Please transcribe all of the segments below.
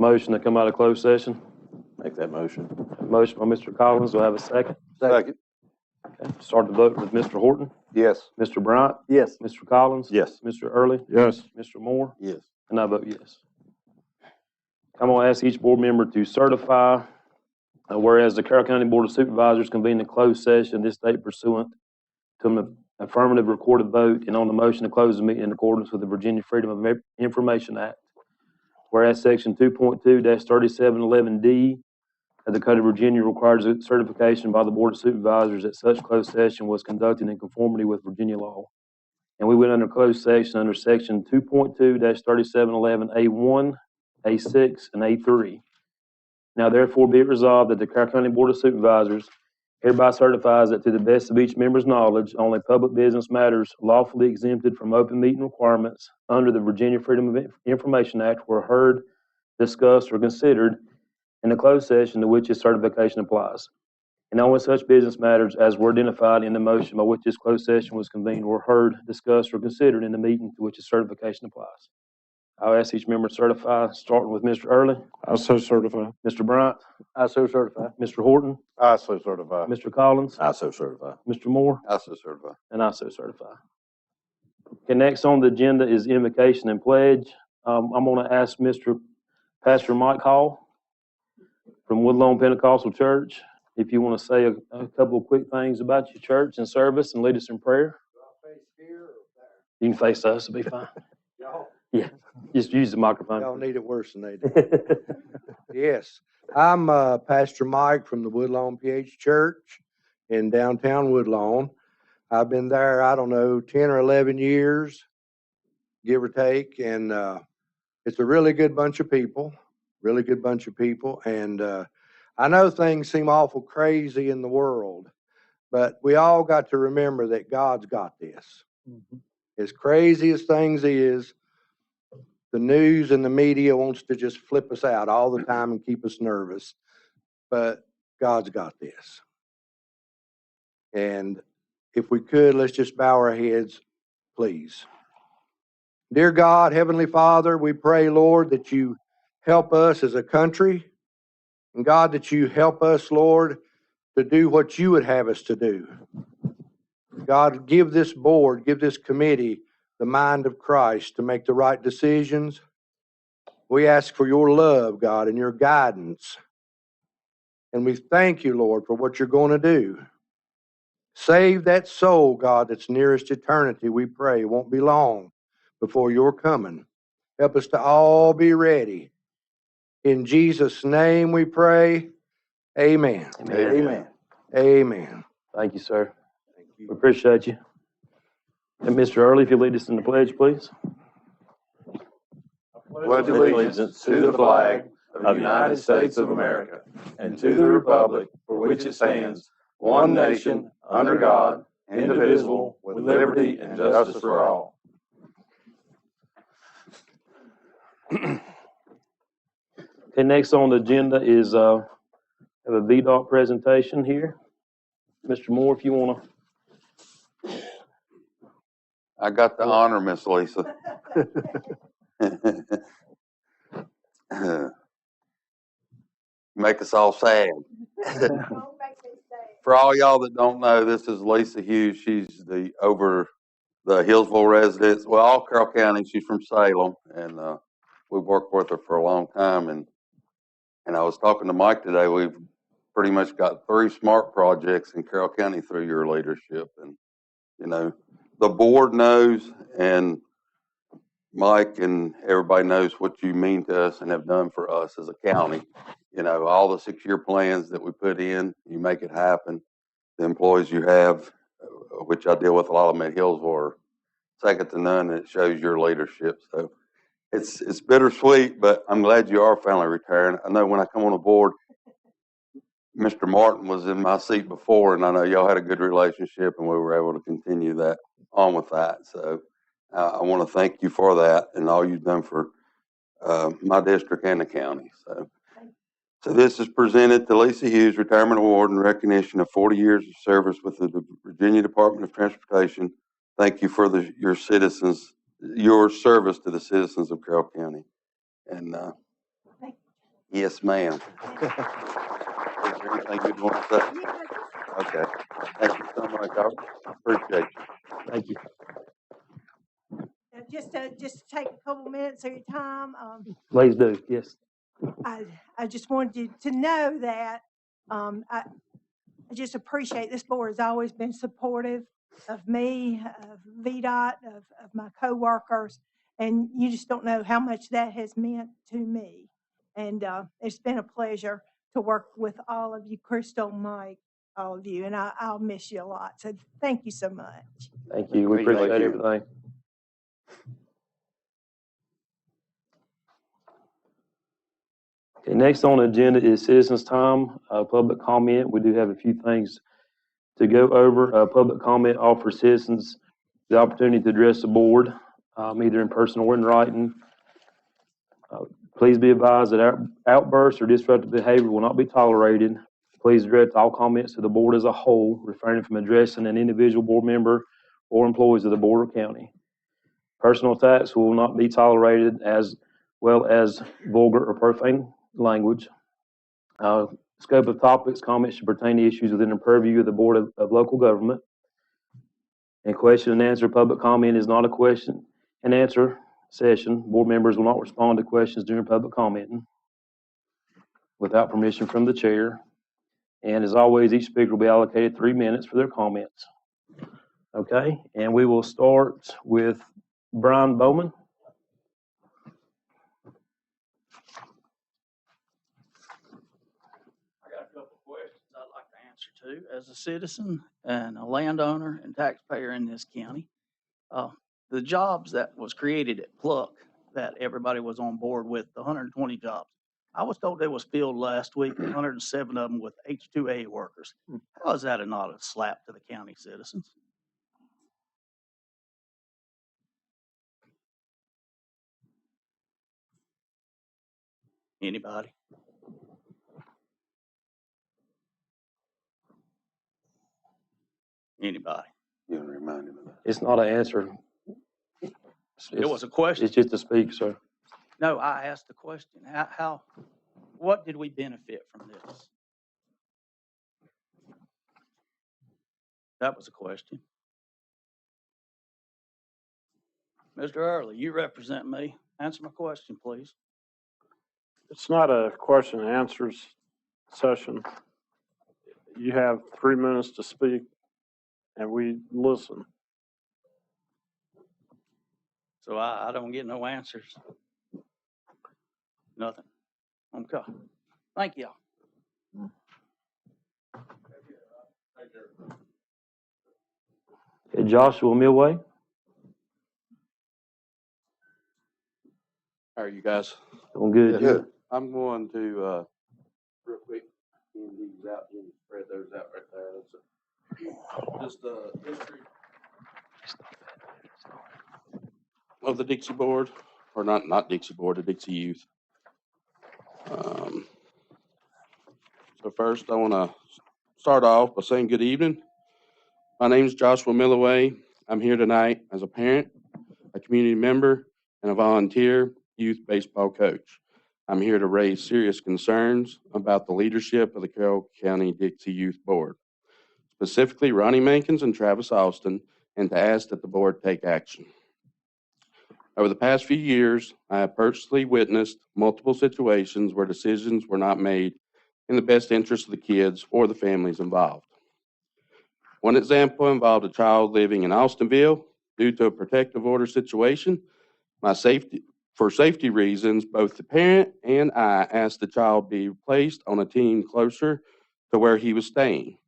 Motion to come out of closed session. Make that motion. Motion by Mr. Collins. Do I have a second? Second. Okay. Start the vote with Mr. Horton. Yes. Mr. Bryant. Yes. Mr. Collins. Yes. Mr. Early. Yes. Mr. Moore. Yes. And I vote yes. I'm going to ask each board member to certify, whereas the Carroll County Board of Supervisors convened a closed session this date pursuant to an affirmative recorded vote and on the motion to close the meeting in accordance with the Virginia Freedom of Information Act. Whereas Section 2.2-3711D of the Code of Virginia requires certification by the Board of Supervisors that such closed session was conducted in conformity with Virginia law. And we went under closed session under Section 2.2-3711A1, A6, and A3. Now therefore be it resolved that the Carroll County Board of Supervisors hereby certifies that to the best of each member's knowledge, only public business matters lawfully exempted from open meeting requirements under the Virginia Freedom of Information Act were heard, discussed, or considered in the closed session to which this certification applies. And only such business matters as were identified in the motion by which this closed session was convened were heard, discussed, or considered in the meeting to which the certification applies. I'll ask each member to certify, starting with Mr. Early. I so certify. Mr. Bryant. I so certify. Mr. Horton. I so certify. Mr. Collins. I so certify. Mr. Moore. I so certify. And I so certify. Okay, next on the agenda is invocation and pledge. I'm going to ask Pastor Mike Hall from Woodlawn Pentecostal Church if you want to say a couple of quick things about your church and service and lead us in prayer. You can face us, it'll be fine. Yeah, just use the microphone. Y'all need it worse than they do. Yes, I'm Pastor Mike from the Woodlawn PH Church in downtown Woodlawn. I've been there, I don't know, 10 or 11 years, give or take, and it's a really good bunch of people, and I know things seem awful crazy in the world, but we all got to remember that God's got this. Mm-hmm. As crazy as things is, the news and the media wants to just flip us out all the time and keep us nervous. But God's got this. And if we could, let's just bow our heads, please. Dear God, Heavenly Father, we pray, Lord, that you help us as a country. And God, that you help us, Lord, to do what you would have us to do. God, give this board, give this committee the mind of Christ to make the right decisions. We ask for your love, God, and your guidance. And we thank you, Lord, for what you're going to do. Save that soul, God, that's nearest eternity, we pray. It won't be long before you're coming. Help us to all be ready. In Jesus' name we pray. Amen. Amen. Amen. Amen. Thank you, sir. Thank you. We appreciate you. And Mr. Early, if you lead us in the pledge, please. Pledge allegiance to the flag of the United States of America and to the republic for which it stands, one nation, under God, indivisible, with liberty and justice for all. Okay, next on the agenda is have a VDOT presentation here. Mr. Moore, if you want to. I got the honor, Miss Lisa. Make us all sad. For all y'all that don't know, this is Lisa Hughes. She's over the Hillsville residents. Well, all Carroll County. She's from Salem, and we've worked with her for a long time. And I was talking to Mike today. We've pretty much got 3 smart projects in Carroll County through your leadership, and you know. The board knows, and Mike and everybody knows what you mean to us and have done for us as a county. You know, all the 6-year plans that we put in, you make it happen. The employees you have, which I deal with a lot of them at Hillsville, are second to none, and it shows your leadership. So it's bittersweet, but I'm glad you are finally retiring. I know when I come on the board, Mr. Martin was in my seat before, and I know y'all had a good relationship, and we were able to continue that on with that. So I want to thank you for that and all you've done for my district and the county. So this is presented to Lisa Hughes Retirement Award in recognition of 40 years of service with the Virginia Department of Transportation. Thank you for your service to the citizens of Carroll County. And Yes, ma'am. Is there anything you'd want to say? Okay. Thank you so much. I appreciate you. Thank you. Just take a couple minutes of your time. Please do, yes. I just wanted you to know that I just appreciate this board has always been supportive of me, of VDOT, of my coworkers, and you just don't know how much that has meant to me. And it's been a pleasure to work with all of you, Crystal, Mike, all of you, and I'll miss you a lot. So thank you so much. Thank you. We Thank appreciate you. everything. Okay, next on the agenda is citizens' time, public comment. We do have a few things to go over. Public comment offers citizens the opportunity to address the board, either in person or in writing. Please be advised that outbursts or disruptive behavior will not be tolerated. Please direct all comments to the board as a whole, refraining from addressing an individual board member or employees of the board or county. Personal attacks will not be tolerated, as well as vulgar or profane language. Scope of topics, comments should pertain to issues within the purview of the Board of Local Government. And question and answer public comment is not a question and answer session. Board members will not respond to questions during public commenting without permission from the chair. And as always, each speaker will be allocated 3 minutes for their comments. Okay, and we will start with Brian Bowman. I got a couple of questions I'd like to answer to as a citizen and a landowner and taxpayer in this county. The jobs that was created at Pluck that everybody was on board with, the 120 jobs, I was told they was filled last week, 107 of them with H-2A workers. How is that not a slap to the county citizens? Anybody? Anybody? You want to remind him of that? It's not an answer. It was a question. It's just a speak, sir. No, I asked the question. What did we benefit from this? That was a question. Mr. Early, you represent me. Answer my question, please. It's not a question and answers session. You have 3 minutes to speak, and we listen. So I don't get no answers. Nothing. Okay. Thank you. Okay, Joshua Millway. How are you guys? Doing good. Good. I'm going to, real quick, hand these out and spread those out right there. That's just a history of the Dixie Board, or not Dixie Board, the Dixie Youth. So first, I want to start off by saying good evening. My name is Joshua Milloway. I'm here tonight as a parent, a community member, and a volunteer youth baseball coach. I'm here to raise serious concerns about the leadership of the Carroll County Dixie Youth Board, specifically Ronnie Mankins and Travis Austin, and to ask that the board take action. Over the past few years, I have personally witnessed multiple situations where decisions were not made in the best interest of the kids or the families involved. One example involved a child living in Austinville. Due to a protective order situation, for safety reasons, both the parent and I asked the child be placed on a team closer to where he was staying.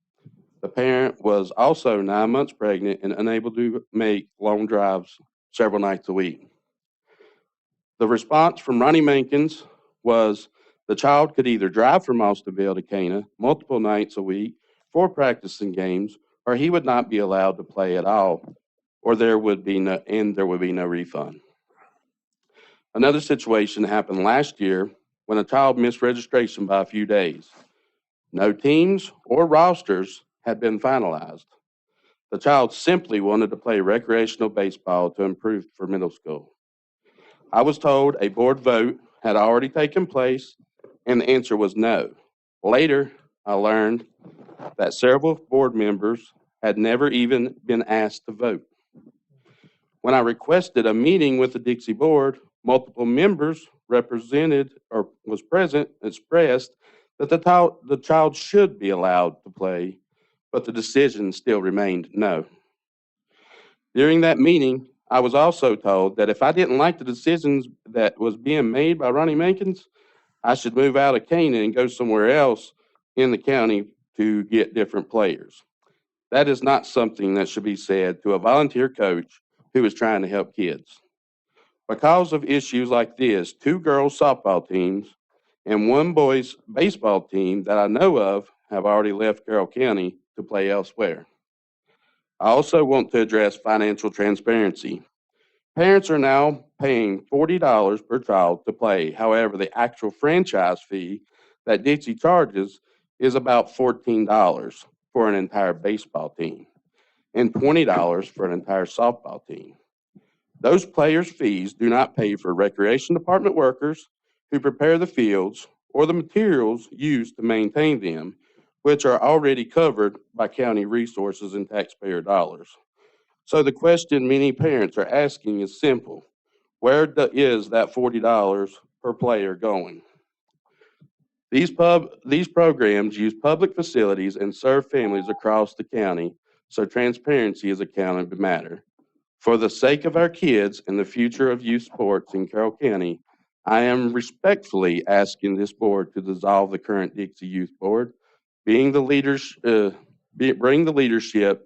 The parent was also 9 months pregnant and unable to make long drives several nights a week. The response from Ronnie Mankins was the child could either drive from Austinville to Cana multiple nights a week for practicing games, or he would not be allowed to play at all, or there would be no refund. Another situation happened last year when a child missed registration by a few days. No teams or rosters had been finalized. The child simply wanted to play recreational baseball to improve for middle school. I was told a board vote had already taken place and the answer was no. Later, I learned that several board members had never even been asked to vote. When I requested a meeting with the Dixie board, multiple members represented or was present expressed that the child should be allowed to play, but the decision still remained no. During that meeting, I was also told that if I didn't like the decisions that was being made by Ronnie Mankins, I should move out of Canaan and go somewhere else in the county to get different players. That is not something that should be said to a volunteer coach who is trying to help kids. Because of issues like this, 2 girls softball teams and 1 boys baseball team that I know of have already left Carroll County to play elsewhere. I also want to address financial transparency. Parents are now paying $40 per child to play. However, the actual franchise fee that Dixie charges is about $14 for an entire baseball team and $20 for an entire softball team. Those players' fees do not pay for recreation department workers who prepare the fields or the materials used to maintain them, which are already covered by county resources and taxpayer dollars. So the question many parents are asking is simple. Where is that $40 per player going? These programs use public facilities and serve families across the county, so transparency is a county matter. For the sake of our kids and the future of youth sports in Carroll County, I am respectfully asking this board to dissolve the current Dixie Youth Board, bring the leadership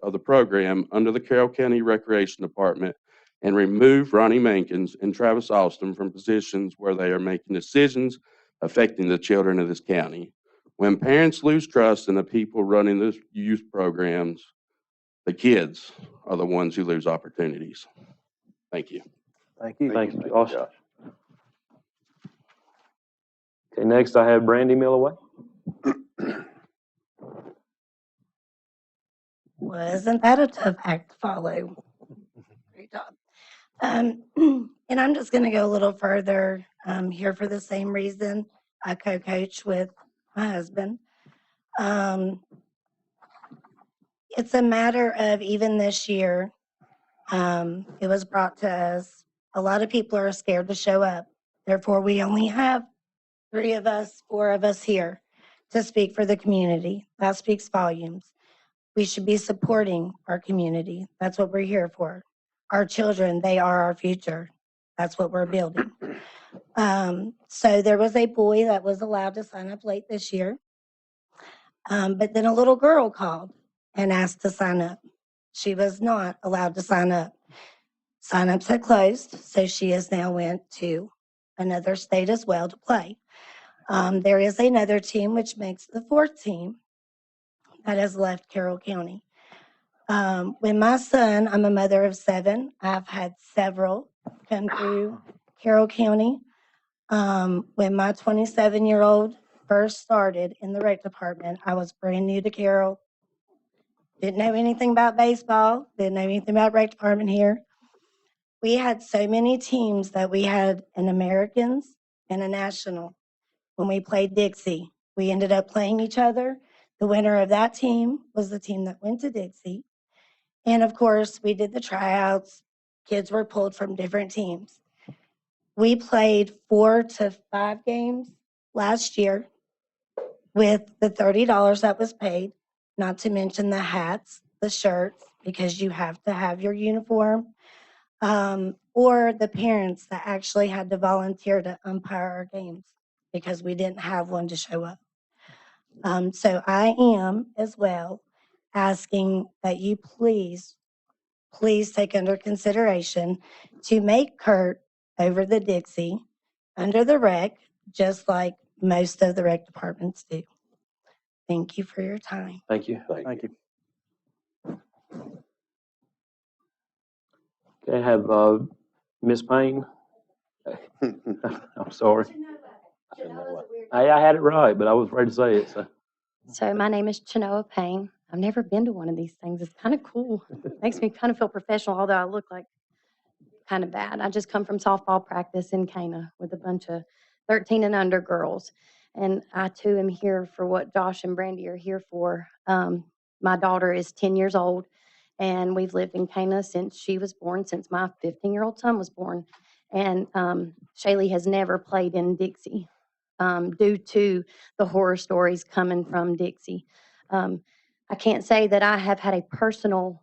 of the program under the Carroll County Recreation Department, and remove Ronnie Mankins and Travis Austin from positions where they are making decisions affecting the children of this county. When parents lose trust in the people running the youth programs, the kids are the ones who lose opportunities. Thank you. Thank you. Thanks, Josh. Okay, next I have Brandy Millaway. Wasn't that a tough act to follow? Great job. And I'm just going to go a little further here for the same reason. I co-coach with my husband. It's a matter of even this year, it was brought to us. A lot of people are scared to show up. Therefore, we only have 4 of us here to speak for the community. That speaks volumes. We should be supporting our community. That's what we're here for. Our children, they are our future. That's what we're building. So there was a boy that was allowed to sign up late this year. But then a little girl called and asked to sign up. She was not allowed to sign up. Sign-ups had closed, so she has now went to another state as well to play. There is another team, which makes the 4th team, that has left Carroll County. When my son, I'm a mother of 7, I've had several come through Carroll County. When my 27-year-old first started in the rec department, I was brand new to Carroll. Didn't know anything about baseball, didn't know anything about rec department here. We had so many teams that we had an Americans and a national. When we played Dixie, we ended up playing each other. The winner of that team was the team that went to Dixie. And of course, we did the tryouts. Kids were pulled from different teams. We played 4 to 5 games last year with the $30 that was paid, not to mention the hats, the shirts, because you have to have your uniform, or the parents that actually had to volunteer to umpire our games because we didn't have one to show up. So I am as well asking that you please take under consideration to make Kurt over the Dixie under the rec, just like most of the rec departments do. Thank you for your time. Thank you. Thank you. Okay, I have Ms. Payne. I'm sorry. I had it right, but I was afraid to say it. So my name is Chenoa Payne. I've never been to one of these things. It's kind of cool. Makes me kind of feel professional, although I look like kind of bad. I just come from softball practice in Cana with a bunch of 13 and under girls. And I too am here for what Josh and Brandy are here for. My daughter is 10 years old, and we've lived in Cana since she was born, since my 15-year-old son was born. And Shaylee has never played in Dixie due to the horror stories coming from Dixie. I can't say that I have had a personal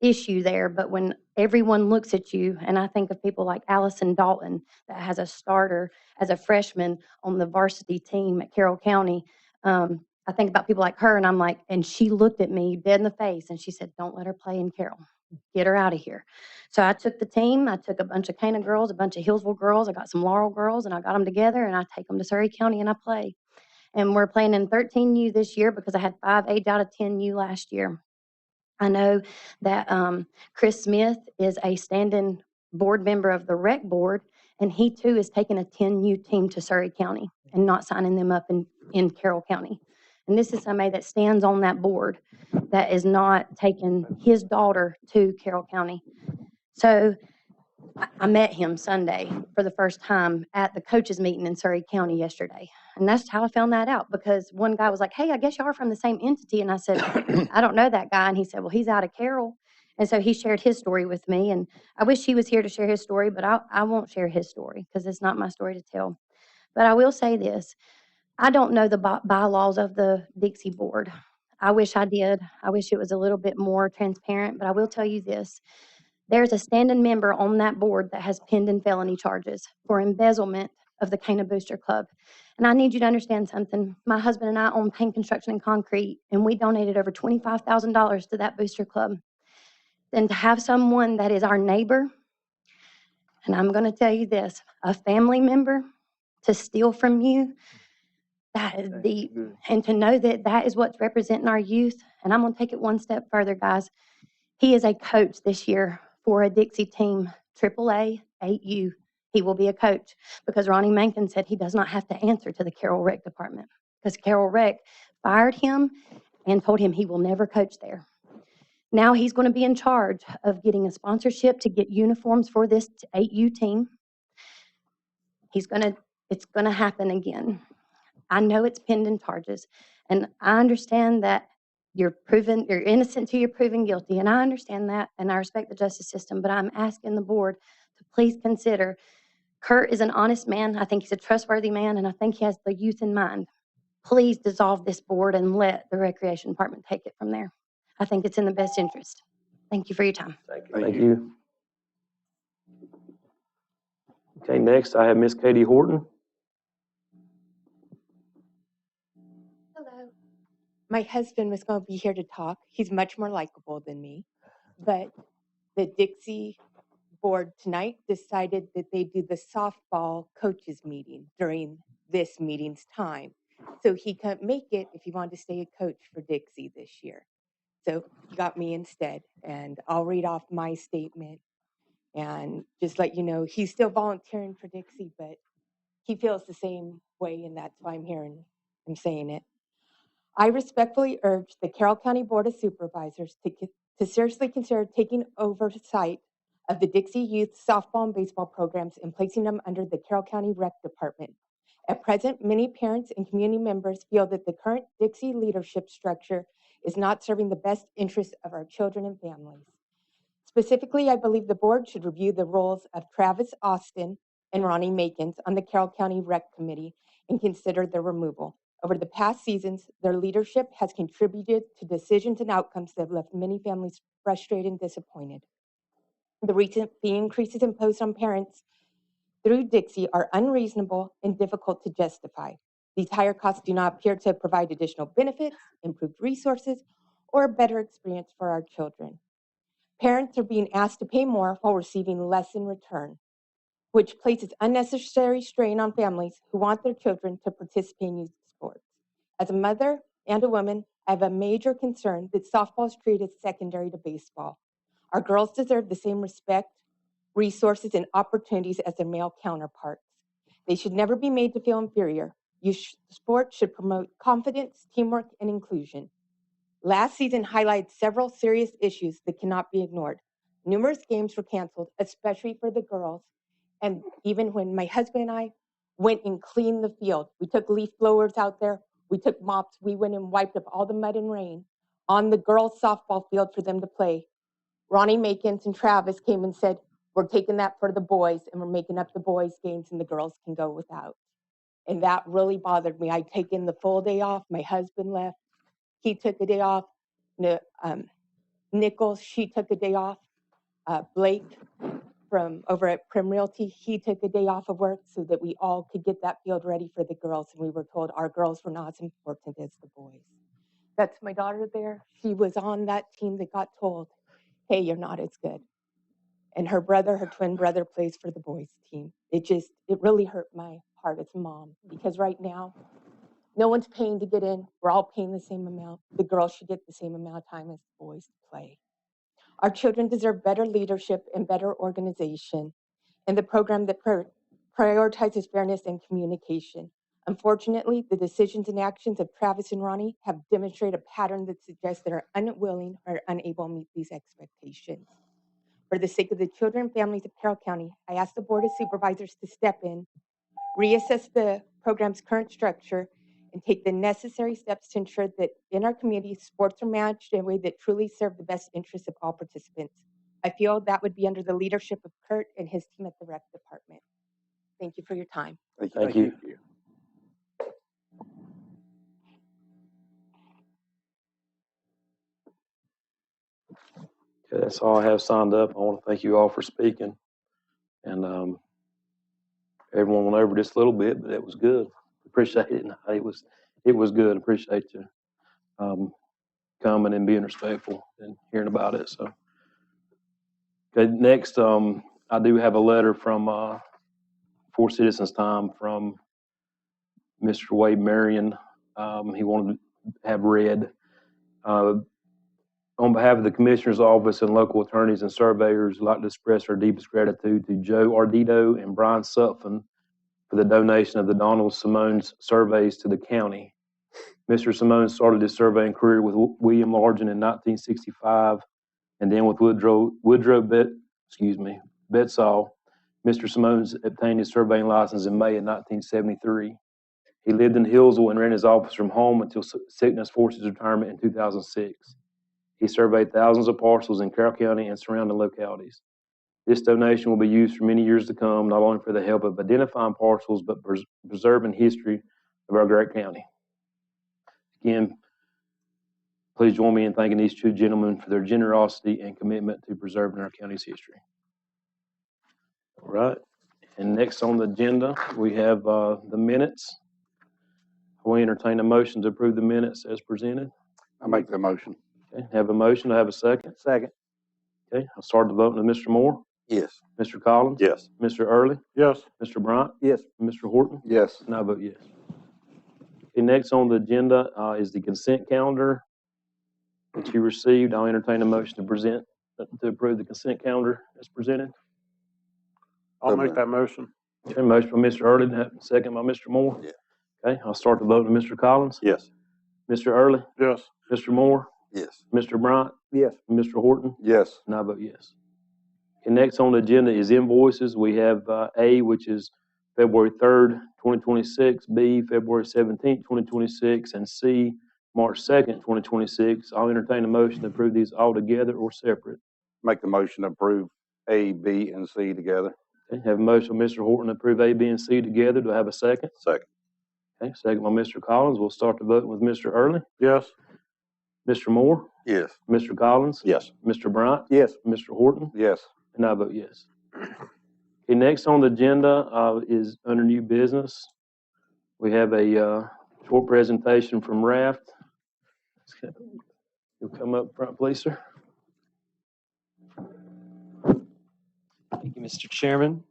issue there, but when everyone looks at you, and I think of people like Allison Dalton that has a starter as a freshman on the varsity team at Carroll County, I think about people like her, and I'm like, and she looked at me dead in the face, and she said, "Don't let her play in Carroll. Get her out of here." So I took the team. I took a bunch of Cana girls, a bunch of Hillsville girls. I got some Laurel girls, and I got them together, and I take them to Surrey County, and I play. And we're playing in 13U this year because I had 5 age out of 10U last year. I know that Chris Smith is a standing board member of the rec board, and he too is taking a 10U team to Surrey County and not signing them up in Carroll County. And this is somebody that stands on that board that is not taking his daughter to Carroll County. So I met him Sunday for the first time at the coaches meeting in Surrey County yesterday. And that's how I found that out, because one guy was like, "Hey, I guess you are from the same entity." And I said, "I don't know that guy." And he said, "Well, he's out of Carroll." And so he shared his story with me. And I wish he was here to share his story, but I won't share his story because it's not my story to tell. But I will say this. I don't know the bylaws of the Dixie board. I wish I did. I wish it was a little bit more transparent, but I will tell you this. There's a standing member on that board that has pending felony charges for embezzlement of the Cana Booster Club. And I need you to understand something. My husband and I own Payne Construction and Concrete, and we donated over $25,000 to that booster club. And to have someone that is our neighbor, and I'm going to tell you this, a family member, to steal from you, that is deep. And to know that that is what's representing our youth. And I'm going to take it one step further, guys. He is a coach this year for a Dixie team, AAA 8U. He will be a coach because Ronnie Mankin said he does not have to answer to the Carroll Rec department because Carroll Rec fired him and told him he will never coach there. Now he's going to be in charge of getting a sponsorship to get uniforms for this 8U team. It's going to happen again. I know it's pending charges, and I understand that you're innocent till you're proven guilty, and I understand that, and I respect the justice system, but I'm asking the board to please consider. Kurt is an honest man. I think he's a trustworthy man, and I think he has the youth in mind. Please dissolve this board and let the recreation department take it from there. I think it's in the best interest. Thank you for your time. Thank you. Okay, next I have Miss Katie Horton. Hello. My husband was going to be here to talk. He's much more likable than me. But the Dixie board tonight decided that they do the softball coaches meeting during this meeting's time. So he couldn't make it if he wanted to stay a coach for Dixie this year. So he got me instead. And I'll read off my statement and just let you know he's still volunteering for Dixie, but he feels the same way, and that's why I'm here and I'm saying it. I respectfully urge the Carroll County Board of Supervisors to seriously consider taking oversight of the Dixie Youth softball and baseball programs and placing them under the Carroll County Rec Department. At present, many parents and community members feel that the current Dixie leadership structure is not serving the best interests of our children and families. Specifically, I believe the board should review the roles of Travis Austin and Ronnie Makins on the Carroll County Rec Committee and consider their removal. Over the past seasons, their leadership has contributed to decisions and outcomes that have left many families frustrated and disappointed. The recent fee increases imposed on parents through Dixie are unreasonable and difficult to justify. These higher costs do not appear to provide additional benefits, improved resources, or a better experience for our children. Parents are being asked to pay more while receiving less in return, which places unnecessary strain on families who want their children to participate in youth sports. As a mother and a woman, I have a major concern that softball is treated secondary to baseball. Our girls deserve the same respect, resources, and opportunities as their male counterparts. They should never be made to feel inferior. Youth sports should promote confidence, teamwork, and inclusion. Last season highlighted several serious issues that cannot be ignored. Numerous games were canceled, especially for the girls. And even when my husband and I went and cleaned the field. We took leaf blowers out there. We took mops. We went and wiped up all the mud and rain on the girls' softball field for them to play. Ronnie Makins and Travis came and said, we're taking that for the boys, and we're making up the boys' games, and the girls can go without. And that really bothered me. I'd taken the full day off. My husband left. He took a day off. Nichols, she took a day off. Blake from over at Prim Realty, he took a day off of work so that we all could get that field ready for the girls. And we were told our girls were not as important as the boys. That's my daughter there. She was on that team that got told, hey, you're not as good. And her brother, her twin brother, plays for the boys team. It really hurt my heart as a mom, because right now, no one's paying to get in. We're all paying the same amount. The girls should get the same amount of time as the boys to play. Our children deserve better leadership and better organization, and the program that prioritizes fairness and communication. Unfortunately, the decisions and actions of Travis and Ronnie have demonstrated a pattern that suggests they are unwilling or unable to meet these expectations. For the sake of the children and families of Carroll County, I ask the Board of Supervisors to step in, reassess the program's current structure, and take the necessary steps to ensure that in our community, sports are managed in a way that truly serve the best interests of all participants. I feel that would be under the leadership of Kurt and his team at the rec department. Thank you for your time. Thank you. Okay, that's all I have signed up. I want to thank you all for speaking. And everyone went over just a little bit, but it was good. Appreciate it. It was good. Appreciate you coming and being respectful and hearing about it. So, okay, next, I do have a letter from for Citizens Time from Mr. Wade Marion. He wanted to have read. On behalf of the Commissioner's Office and local attorneys and surveyors, I'd like to express our deepest gratitude to Joe Ardito and Brian Sutphen for the donation of the Donald Simone's surveys to the county. Mr. Simone started his surveying career with William Largen in 1965, and then with Woodrow Bedsall. Mr. Simone's obtained his surveying license in May of 1973. He lived in Hillsville and ran his office from home until sickness forced his retirement in 2006. He surveyed thousands of parcels in Carroll County and surrounding localities. This donation will be used for many years to come, not only for the help of identifying parcels, but preserving history of our great county. Again, please join me in thanking these two gentlemen for their generosity and commitment to preserving our county's history. All right. And next on the agenda, we have the minutes. We entertain a motion to approve the minutes as presented. I make the motion. Okay. Have a motion. I have a second. Second. Okay. I'll start the vote with Mr. Moore. Yes. Mr. Collins. Yes. Mr. Early. Yes. Mr. Bryant. Yes. Mr. Horton. Yes. And I vote yes. Okay, next on the agenda is the consent calendar that you received. I'll entertain a motion to approve the consent calendar as presented. I'll make that motion. Okay, motion by Mr. Early, second by Mr. Moore. Yeah. Okay, I'll start the vote with Mr. Collins. Yes. Mr. Early. Yes. Mr. Moore. Yes. Mr. Bryant. Yes. Mr. Horton. Yes. And I vote yes. And next on the agenda is invoices. We have A, which is February 3rd, 2026, B, February 17th, 2026, and C, March 2nd, 2026. I'll entertain a motion to approve these all together or separate. Make the motion to approve A, B, and C together. Okay, have a motion by Mr. Horton to approve A, B, and C together. Do I have a second? Second. Okay, second by Mr. Collins. We'll start the vote with Mr. Early. Yes. Mr. Moore. Yes. Mr. Collins. Yes. Mr. Bryant. Yes. Mr. Horton. Yes. And I vote yes. Okay, next on the agenda is under new business. We have a short presentation from Raft. You'll come up front, please, sir. Thank you, Mr. Chairman.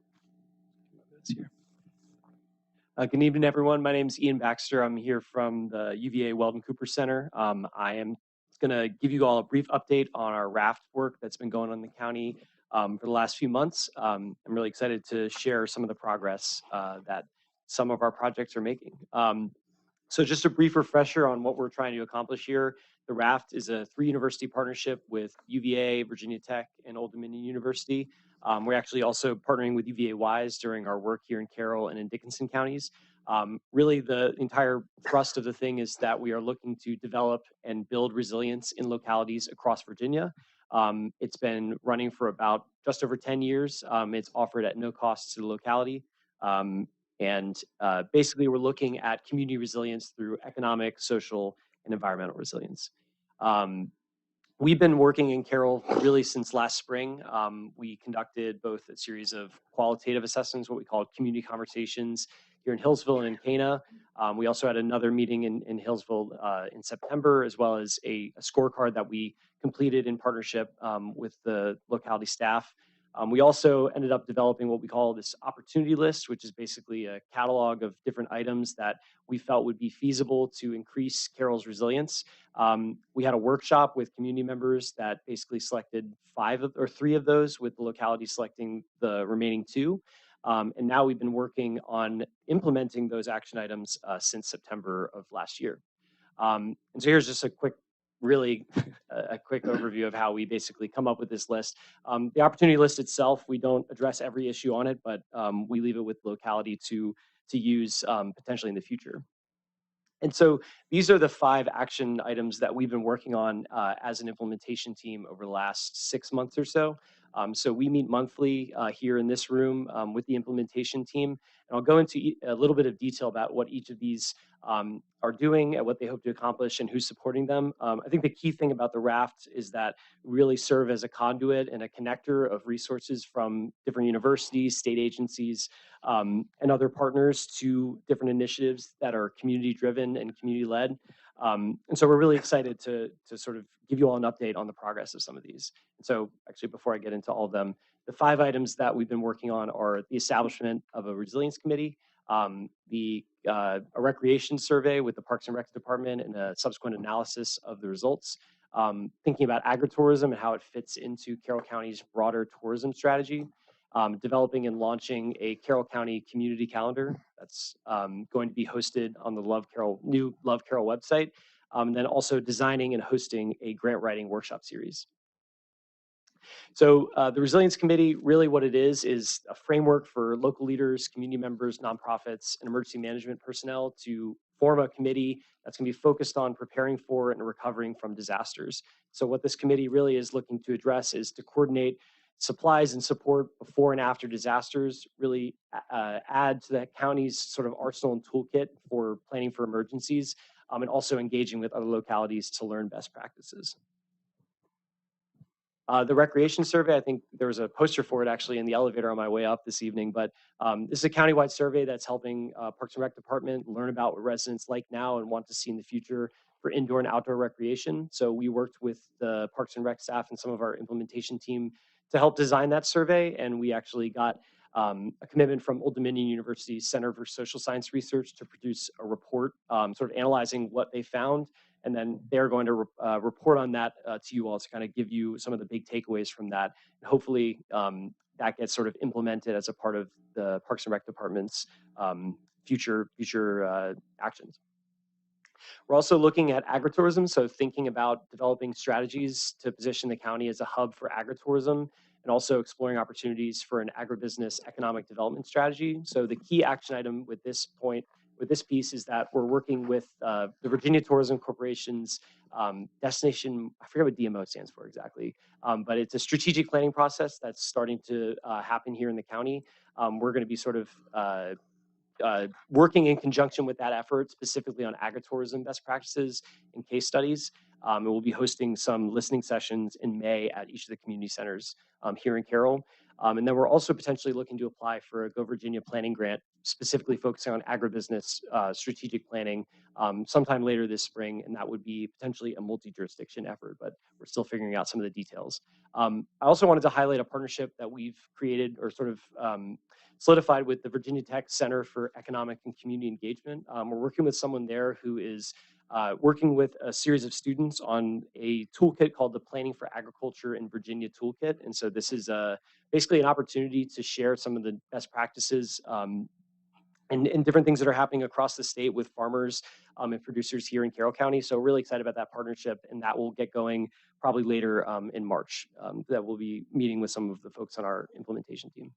Good evening, everyone. My name is Ian Baxter. I'm here from the UVA Weldon Cooper Center. I am going to give you all a brief update on our raft work that's been going on in the county for the last few months. I'm really excited to share some of the progress that some of our projects are making. So just a brief refresher on what we're trying to accomplish here. The raft is a 3-university partnership with UVA, Virginia Tech, and Old Dominion University. We're actually also partnering with UVA WISE during our work here in Carroll and in Dickinson counties. Really, the entire thrust of the thing is that we are looking to develop and build resilience in localities across Virginia. It's been running for about just over 10 years. It's offered at no cost to the locality. Basically, we're looking at community resilience through economic, social, and environmental resilience. We've been working in Carroll really since last spring. We conducted both a series of qualitative assessments, what we call community conversations, here in Hillsville and in Cana. We also had another meeting in Hillsville in September, as well as a scorecard that we completed in partnership with the locality staff. We also ended up developing what we call this opportunity list, which is basically a catalog of different items that we felt would be feasible to increase Carroll's resilience. We had a workshop with community members that basically selected 3 of those, with the locality selecting the remaining 2. And now we've been working on implementing those action items since September of last year. And so here's just a quick, really a quick overview of how we basically come up with this list. The opportunity list itself, we don't address every issue on it, but we leave it with locality to use potentially in the future. And so these are the 5 action items that we've been working on as an implementation team over the last 6 months or so. So we meet monthly here in this room with the implementation team. And I'll go into a little bit of detail about what each of these are doing and what they hope to accomplish and who's supporting them. I think the key thing about the raft is that we really serve as a conduit and a connector of resources from different universities, state agencies, and other partners to different initiatives that are community driven and community led. And so we're really excited to sort of give you all an update on the progress of some of these. And so actually, before I get into all of them, the 5 items that we've been working on are the establishment of a resilience committee, a recreation survey with the Parks and Rec Department and a subsequent analysis of the results, thinking about agritourism and how it fits into Carroll County's broader tourism strategy, developing and launching a Carroll County community calendar that's going to be hosted on the new Love Carroll website, and then also designing and hosting a grant writing workshop series. So the Resilience Committee, really what it is a framework for local leaders, community members, nonprofits, and emergency management personnel to form a committee that's going to be focused on preparing for and recovering from disasters. So what this committee really is looking to address is to coordinate supplies and support before and after disasters, really add to the county's sort of arsenal and toolkit for planning for emergencies, and also engaging with other localities to learn best practices. The recreation survey, I think there was a poster for it actually in the elevator on my way up this evening, but this is a countywide survey that's helping Parks and Rec Department learn about what residents like now and want to see in the future for indoor and outdoor recreation. So we worked with the Parks and Rec staff and some of our implementation team to help design that survey, and we actually got a commitment from Old Dominion University's Center for Social Science Research to produce a report sort of analyzing what they found. And then they're going to report on that to you all to kind of give you some of the big takeaways from that. And hopefully that gets sort of implemented as a part of the Parks and Rec Department's future actions. We're also looking at agritourism, so thinking about developing strategies to position the county as a hub for agritourism, and also exploring opportunities for an agribusiness economic development strategy. So the key action item with this piece is that we're working with the Virginia Tourism Corporation's destination, I forget what DMO stands for exactly, but it's a strategic planning process that's starting to happen here in the county. We're going to be sort of working in conjunction with that effort, specifically on agritourism best practices and case studies. And we'll be hosting some listening sessions in May at each of the community centers here in Carroll. And then we're also potentially looking to apply for a Go Virginia planning grant, specifically focusing on agribusiness strategic planning sometime later this spring. And that would be potentially a multi-jurisdiction effort, but we're still figuring out some of the details. I also wanted to highlight a partnership that we've created or sort of solidified with the Virginia Tech Center for Economic and Community Engagement. We're working with someone there who is working with a series of students on a toolkit called the Planning for Agriculture in Virginia Toolkit. And so this is basically an opportunity to share some of the best practices and and different things that are happening across the state with farmers and producers here in Carroll County. So really excited about that partnership, and that will get going probably later in March. That we'll be meeting with some of the folks on our implementation team.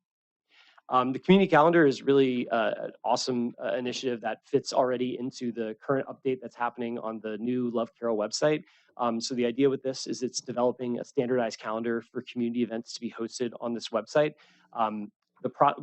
The community calendar is really an awesome initiative that fits already into the current update that's happening on the new Love Carroll website. So the idea with this is it's developing a standardized calendar for community events to be hosted on this website.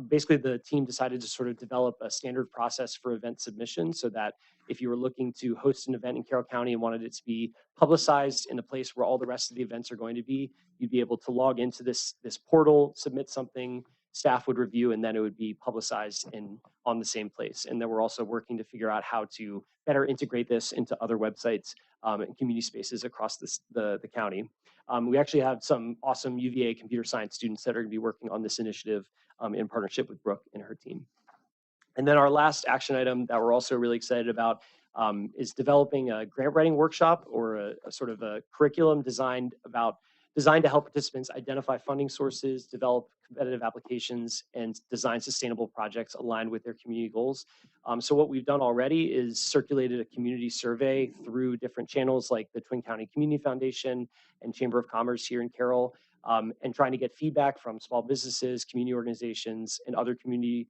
Basically, the team decided to sort of develop a standard process for event submission so that if you were looking to host an event in Carroll County and wanted it to be publicized in a place where all the rest of the events are going to be, you'd be able to log into this portal, submit something, staff would review, and then it would be publicized on the same place. And then we're also working to figure out how to better integrate this into other websites and community spaces across the county. We actually have some awesome UVA computer science students that are going to be working on this initiative in partnership with Brooke and her team. And then our last action item that we're also really excited about is developing a grant writing workshop or a sort of a curriculum designed to help participants identify funding sources, develop competitive applications, and design sustainable projects aligned with their community goals. So what we've done already is circulated a community survey through different channels like the Twin County Community Foundation and Chamber of Commerce here in Carroll, and trying to get feedback from small businesses, community organizations, and other community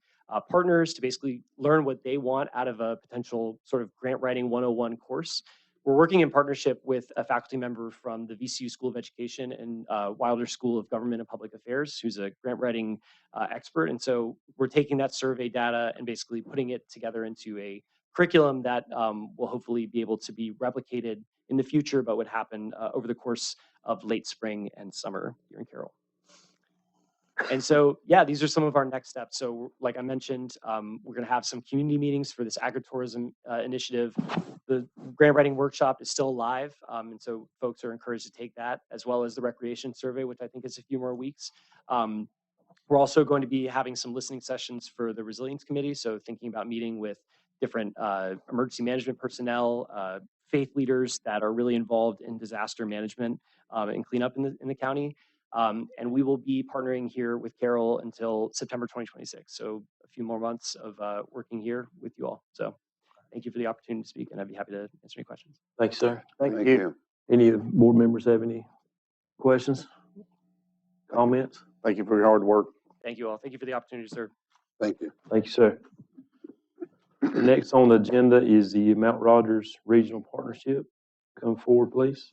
partners to basically learn what they want out of a potential sort of grant writing 101 course. We're working in partnership with a faculty member from the VCU School of Education and Wilder School of Government and Public Affairs, who's a grant writing expert. And so we're taking that survey data and basically putting it together into a curriculum that will hopefully be able to be replicated in the future, but would happen over the course of late spring and summer here in Carroll. And so, yeah, these are some of our next steps. So like I mentioned, we're going to have some community meetings for this agritourism initiative. The grant writing workshop is still live. And so folks are encouraged to take that, as well as the recreation survey, which I think is a few more weeks. We're also going to be having some listening sessions for the resilience committee. So thinking about meeting with different emergency management personnel, faith leaders that are really involved in disaster management and cleanup in the county. And we will be partnering here with Carroll until September 2026. So a few more months of working here with you all. So thank you for the opportunity to speak, and I'd be happy to answer any questions. Thanks, sir. Thank you. Any of the board members have any questions, comments? Thank you for your hard work. Thank you all. Thank you for the opportunity to serve. Thank you. Thank you, sir. Next on the agenda is the Mount Rogers Regional Partnership. Come forward, please.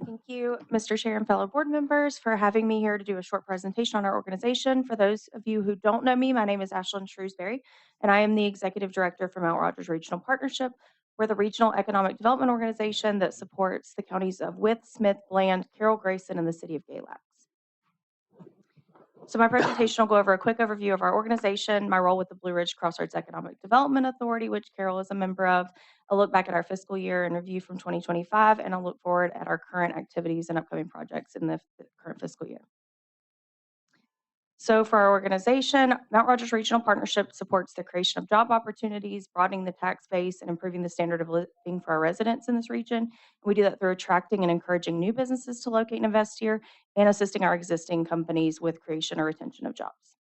Thank you, Mr. Chair and fellow board members, for having me here to do a short presentation on our organization. For those of you who don't know me, my name is Ashlyn Shrewsbury, and I am the Executive Director for Mount Rogers Regional Partnership. We're the regional economic development organization that supports the counties of Wythe, Smith, Bland, Carroll, Grayson, and the city of Galax. So my presentation will go over a quick overview of our organization, my role with the Blue Ridge Crossroads Economic Development Authority, which Carroll is a member of, a look back at our fiscal year and review from 2025, and I'll look forward at our current activities and upcoming projects in the current fiscal year. So for our organization, Mount Rogers Regional Partnership supports the creation of job opportunities, broadening the tax base, and improving the standard of living for our residents in this region. We do that through attracting and encouraging new businesses to locate and invest here, and assisting our existing companies with creation or retention of jobs.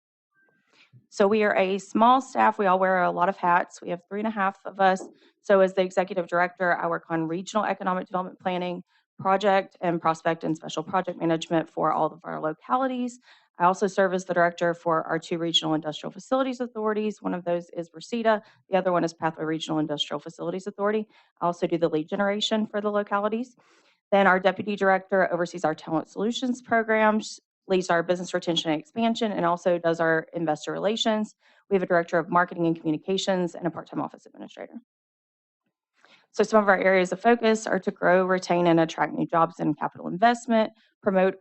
So we are a small staff. We all wear a lot of hats. We have 3.5 of us. So as the executive director, I work on regional economic development planning, project and prospect and special project management for all of our localities. I also serve as the director for our 2 regional industrial facilities authorities. One of those is Reseda. The other one is Pathway Regional Industrial Facilities Authority. I also do the lead generation for the localities. Then our deputy director oversees our talent solutions programs, leads our business retention and expansion, and also does our investor relations. We have a director of marketing and communications and a part-time office administrator. So some of our areas of focus are to grow, retain, and attract new jobs and capital investment, promote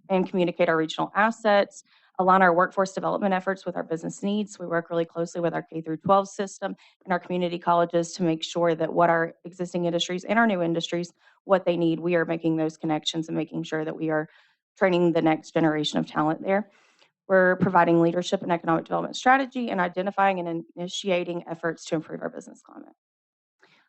and communicate our regional assets, align our workforce development efforts with our business needs. We work really closely with our K-12 system and our community colleges to make sure that what our existing industries and our new industries, what they need, we are making those connections and making sure that we are training the next generation of talent there. We're providing leadership and economic development strategy and identifying and initiating efforts to improve our business climate.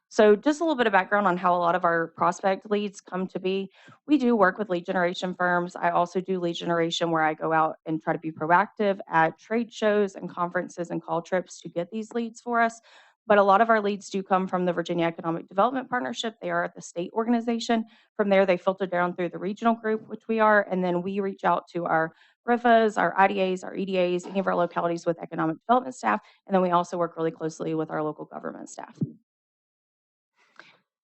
So just a little bit of background on how a lot of our prospect leads come to be. We do work with lead generation firms. I also do lead generation where I go out and try to be proactive at trade shows and conferences and call trips to get these leads for us. But a lot of our leads do come from the Virginia Economic Development Partnership. They are at the state organization. From there, they filter down through the regional group, which we are, and then we reach out to our RIFAs, our IDAs, our EDAs, any of our localities with economic development staff, and then we also work really closely with our local government staff.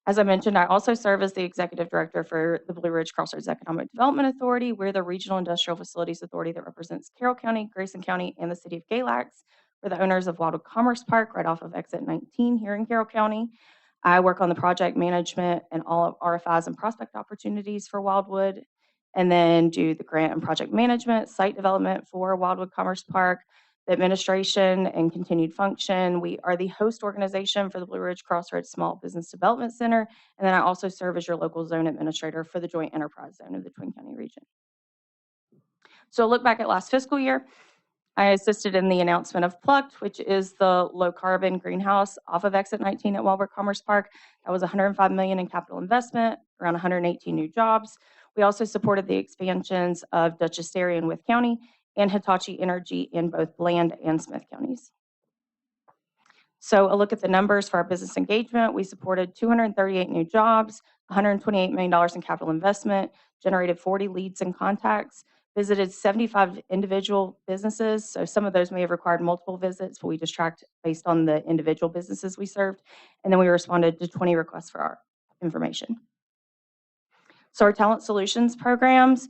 As I mentioned, I also serve as the executive director for the Blue Ridge Crossroads Economic Development Authority. We're the regional industrial facilities authority that represents Carroll County, Grayson County, and the city of Galax. We're the owners of Wildwood Commerce Park right off of exit 19 here in Carroll County. I work on the project management and all of RFIs and prospect opportunities for Wildwood, and then do the grant and project management, site development for Wildwood Commerce Park, the administration and continued function. We are the host organization for the Blue Ridge Crossroads Small Business Development Center. And then I also serve as your local zone administrator for the Joint Enterprise Zone of the Twin County region. So look back at last fiscal year. I assisted in the announcement of Plucked, which is the low carbon greenhouse off of exit 19 at Wildwood Commerce Park. That was $105 million in capital investment, around 118 new jobs. We also supported the expansions of Dutchess Dairy in Wythe County and Hitachi Energy in both Bland and Smith counties. So a look at the numbers for our business engagement. We supported 238 new jobs, $128 million in capital investment, generated 40 leads and contacts, visited 75 individual businesses. So some of those may have required multiple visits, but we just tracked based on the individual businesses we served. And then we responded to 20 requests for our information. So our talent solutions programs,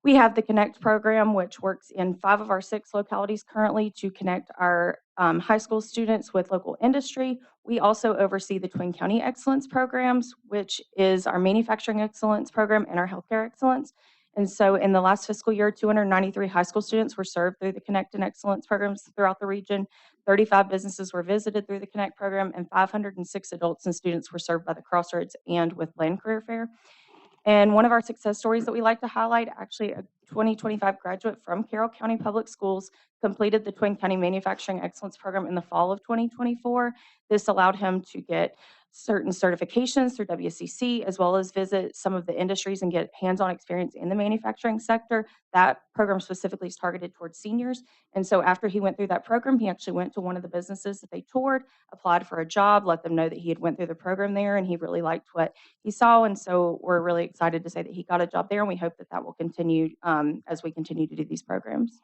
we have the Connect program, which works in 5 of our 6 localities currently to connect our high school students with local industry. We also oversee the Twin County Excellence programs, which is our manufacturing excellence program and our healthcare excellence. And so in the last fiscal year, 293 high school students were served through the Connect and Excellence programs throughout the region. 35 businesses were visited through the Connect program, and 506 adults and students were served by the Crossroads and with Land Career Fair. And one of our success stories that we like to highlight, actually a 2025 graduate from Carroll County Public Schools completed the Twin County Manufacturing Excellence Program in the fall of 2024. This allowed him to get certain certifications through WCC, as well as visit some of the industries and get hands-on experience in the manufacturing sector. That program specifically is targeted towards seniors. And so after he went through that program, he actually went to one of the businesses that they toured, applied for a job, let them know that he had went through the program there, and he really liked what he saw. And so we're really excited to say that he got a job there, and we hope that that will continue as we continue to do these programs.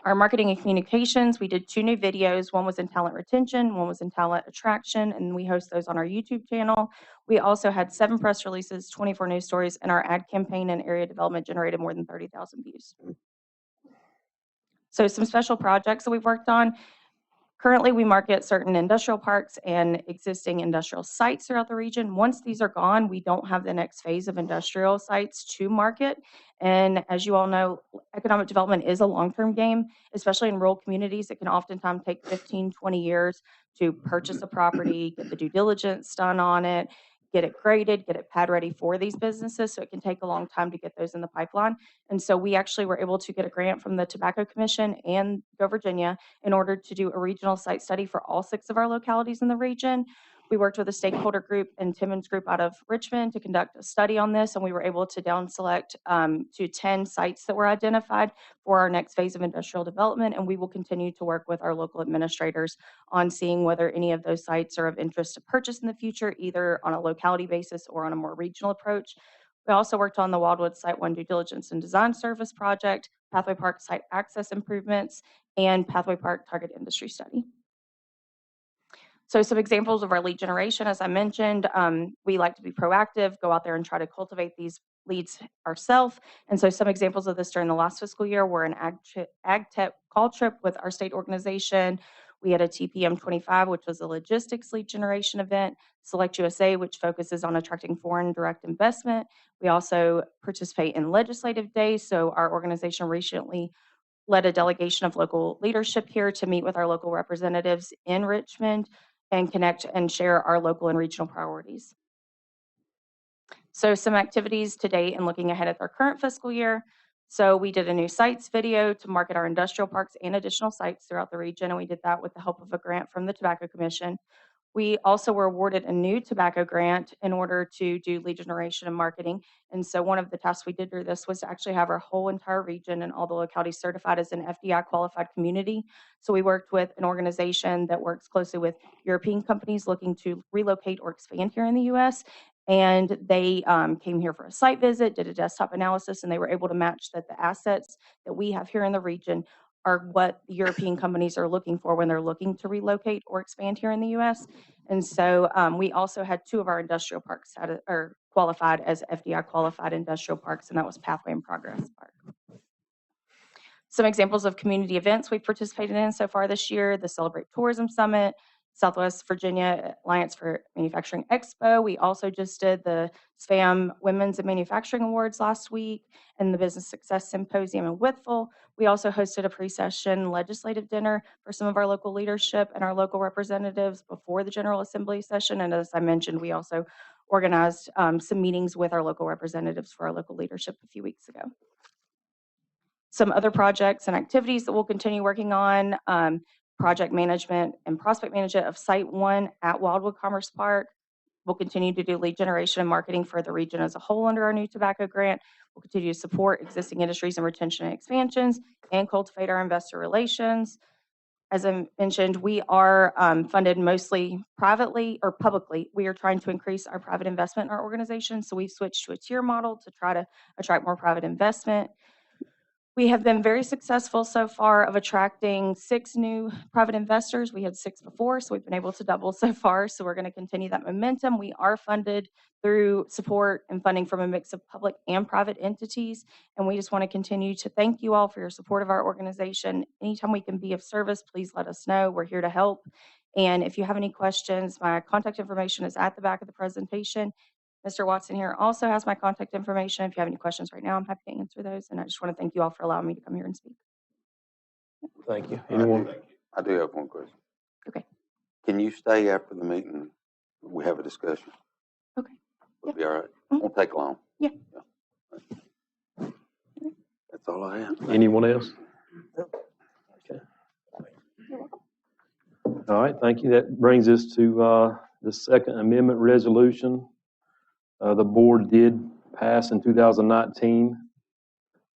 Our marketing and communications, we did 2 new videos. One was in talent retention, one was in talent attraction, and we host those on our YouTube channel. We also had 7 press releases, 24 news stories, and our ad campaign and area development generated more than 30,000 views. So some special projects that we've worked on. Currently, we market certain industrial parks and existing industrial sites throughout the region. Once these are gone, we don't have the next phase of industrial sites to market. And as you all know, economic development is a long-term game, especially in rural communities. It can oftentimes take 15, 20 years to purchase a property, get the due diligence done on it, get it graded, get it pad ready for these businesses. So it can take a long time to get those in the pipeline. And so we actually were able to get a grant from the Tobacco Commission and Go Virginia in order to do a regional site study for all 6 of our localities in the region. We worked with a stakeholder group and Timmons Group out of Richmond to conduct a study on this, and we were able to down select to 10 sites that were identified for our next phase of industrial development, and we will continue to work with our local administrators on seeing whether any of those sites are of interest to purchase in the future, either on a locality basis or on a more regional approach. We also worked on the Wildwood Site 1 due diligence and design service project, Pathway Park site access improvements, and Pathway Park target industry study. So some examples of our lead generation, as I mentioned, we like to be proactive, go out there and try to cultivate these leads ourselves. And so some examples of this during the last fiscal year were an ag tech call trip with our state organization. We had a TPM 25, which was a logistics lead generation event, Select USA, which focuses on attracting foreign direct investment. We also participate in legislative days. So our organization recently led a delegation of local leadership here to meet with our local representatives in Richmond and connect and share our local and regional priorities. So some activities to date and looking ahead at our current fiscal year. So we did a new sites video to market our industrial parks and additional sites throughout the region, and we did that with the help of a grant from the Tobacco Commission. We also were awarded a new tobacco grant in order to do lead generation and marketing. And so one of the tasks we did through this was to actually have our whole entire region and all the localities certified as an FDI qualified community. So we worked with an organization that works closely with European companies looking to relocate or expand here in the US. And they came here for a site visit, did a desktop analysis, and they were able to match that the assets that we have here in the region are what the European companies are looking for when they're looking to relocate or expand here in the US. And so we also had 2 of our industrial parks are qualified as FDI qualified industrial parks, and that was Pathway and Progress Park. Some examples of community events we've participated in so far this year: the Celebrate Tourism Summit, Southwest Virginia Alliance for Manufacturing Expo. We also just did the SFAM Women's in Manufacturing Awards last week and the Business Success Symposium in Whitful. We also hosted a pre-session legislative dinner for some of our local leadership and our local representatives before the General Assembly session. And as I mentioned, we also organized some meetings with our local representatives for our local leadership a few weeks ago. Some other projects and activities that we'll continue working on: project management and prospect management of Site 1 at Wildwood Commerce Park. We'll continue to do lead generation and marketing for the region as a whole under our new tobacco grant. We'll continue to support existing industries and retention and expansions and cultivate our investor relations. As I mentioned, we are funded mostly privately or publicly. We are trying to increase our private investment in our organization, so we've switched to a tier model to try to attract more private investment. We have been very successful so far of attracting 6 new private investors. We had 6 before, so we've been able to double so far. So we're going to continue that momentum. We are funded through support and funding from a mix of public and private entities. And we just want to continue to thank you all for your support of our organization. Anytime we can be of service, please let us know. We're here to help. And if you have any questions, my contact information is at the back of the presentation. Mr. Watson here also has my contact information. If you have any questions right now, I'm happy to answer those. And I just want to thank you all for allowing me to come here and speak. Thank you. Anyone? I do have one question. Okay. Can you stay after the meeting? We have a discussion. Okay. We'll be all right. Mhm. Won't take long. Yeah. That's all I have. Anyone else? Okay. All right, thank you. That brings us to the Second Amendment resolution. The board did pass in 2019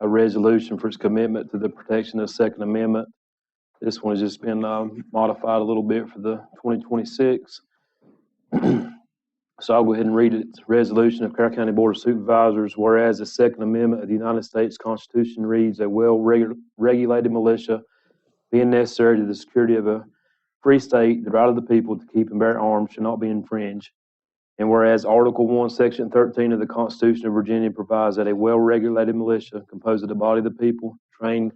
a resolution for its commitment to the protection of the Second Amendment. This one has just been modified a little bit for the 2026. So I'll go ahead and read it. It's a resolution of Carroll County Board of Supervisors, whereas the Second Amendment of the United States Constitution reads, "A well-regulated militia being necessary to the security of a free state, the right of the people to keep and bear arms shall not be infringed. And whereas Article 1, Section 13 of the Constitution of Virginia provides that a well-regulated militia composed of the body of the people trained